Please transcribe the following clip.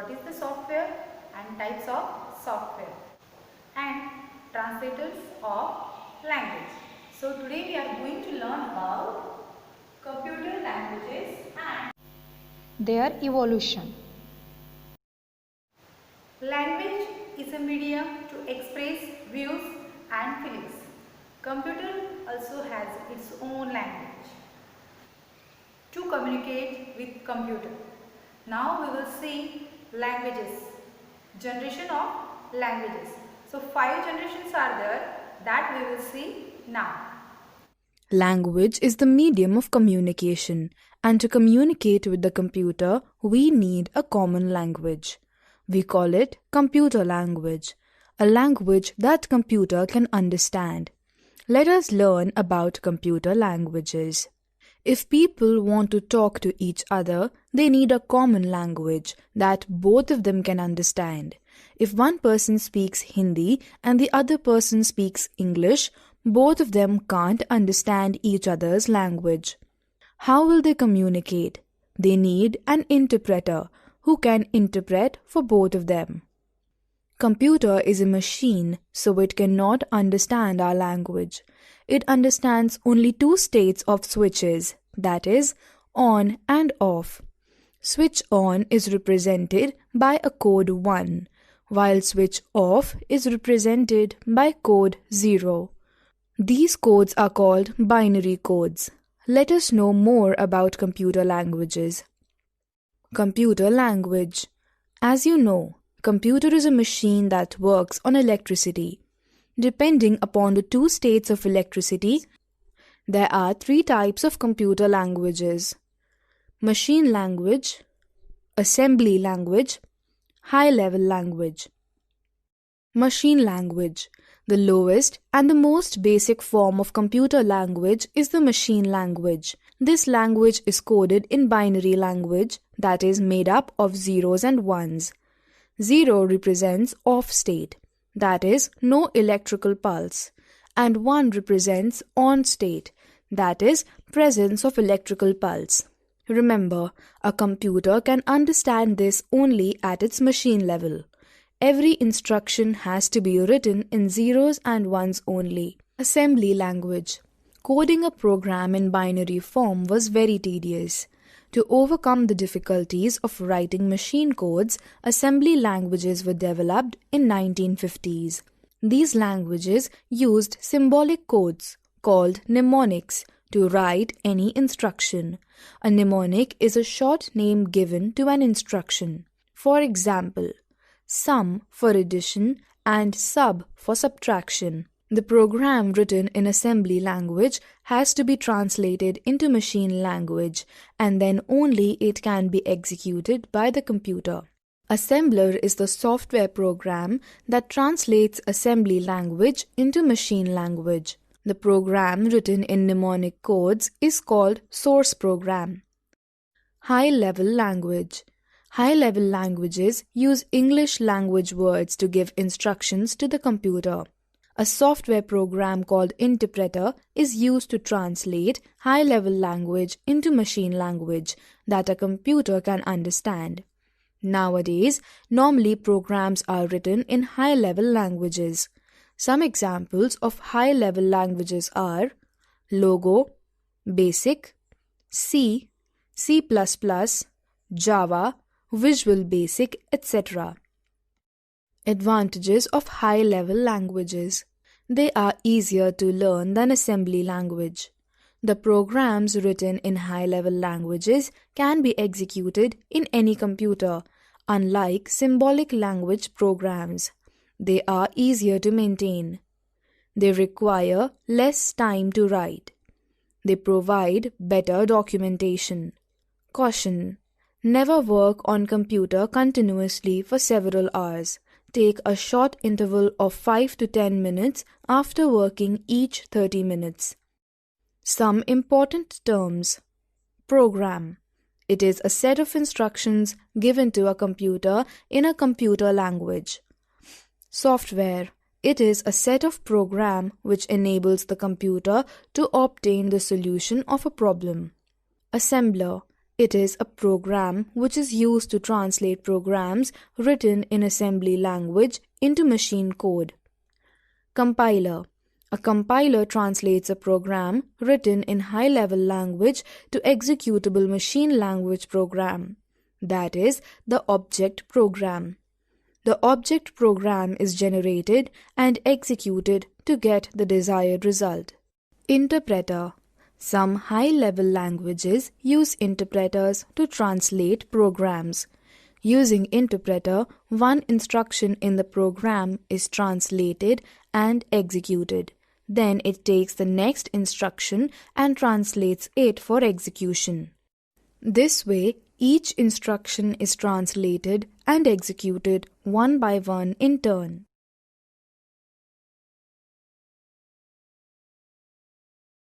what is the software and types of software and translators of language. So today we are going to learn about computer languages and their evolution. Language is a medium to express views and feelings. Computer also has its own language to communicate with computer. Now we will see languages, generation of languages. So 5 generations are there that we will see now. Language is the medium of communication, and to communicate with the computer, we need a common language. We call it computer language, a language that computer can understand. Let us learn about computer languages. If people want to talk to each other, they need a common language that both of them can understand. If one person speaks Hindi and the other person speaks English, both of them can't understand each other's language. How will they communicate? They need an interpreter who can interpret for both of them. Computer is a machine, so it cannot understand our language. It understands only 2 states of switches, that is, on and off. Switch on is represented by a code 1, while switch off is represented by code 0. These codes are called binary codes. Let us know more about computer languages. Computer language. As you know, computer is a machine that works on electricity. Depending upon the 2 states of electricity, there are 3 types of computer languages: machine language, assembly language, high-level language. Machine language. The lowest and the most basic form of computer language is the machine language. This language is coded in binary language, that is made up of zeros and ones. 0 represents off state, that is no electrical pulse, and 1 represents on state, that is presence of electrical pulse. Remember, a computer can understand this only at its machine level. Every instruction has to be written in zeros and ones only. Assembly language. Coding a program in binary form was very tedious. To overcome the difficulties of writing machine codes, assembly languages were developed in 1950s. These languages used symbolic codes called mnemonics to write any instruction. A mnemonic is a short name given to an instruction. For example, sum for addition and sub for subtraction. The program written in assembly language has to be translated into machine language, and then only it can be executed by the computer. Assembler is the software program that translates assembly language into machine language. The program written in mnemonic codes is called source program. High-level language. High-level languages use English language words to give instructions to the computer. A software program called interpreter is used to translate high-level language into machine language that a computer can understand. Nowadays, normally programs are written in high-level languages. Some examples of high-level languages are Logo, Basic, C, C++, Java, Visual Basic, etc. Advantages of high-level languages. They are easier to learn than assembly language. The programs written in high-level languages can be executed in any computer, unlike symbolic language programs. They are easier to maintain. They require less time to write. They provide better documentation. Caution: never work on computer continuously for several hours. Take a short interval of 5 to 10 minutes after working each 30 minutes. Some important terms. Program. It is a set of instructions given to a computer in a computer language. Software. It is a set of program which enables the computer to obtain the solution of a problem. Assembler. It is a program which is used to translate programs written in assembly language into machine code. Compiler. A compiler translates a program written in high-level language to executable machine language program, that is, the object program. The object program is generated and executed to get the desired result. Interpreter. Some high-level languages use interpreters to translate programs. Using interpreter, one instruction in the program is translated and executed. Then it takes the next instruction and translates it for execution. This way, each instruction is translated and executed one by one in turn.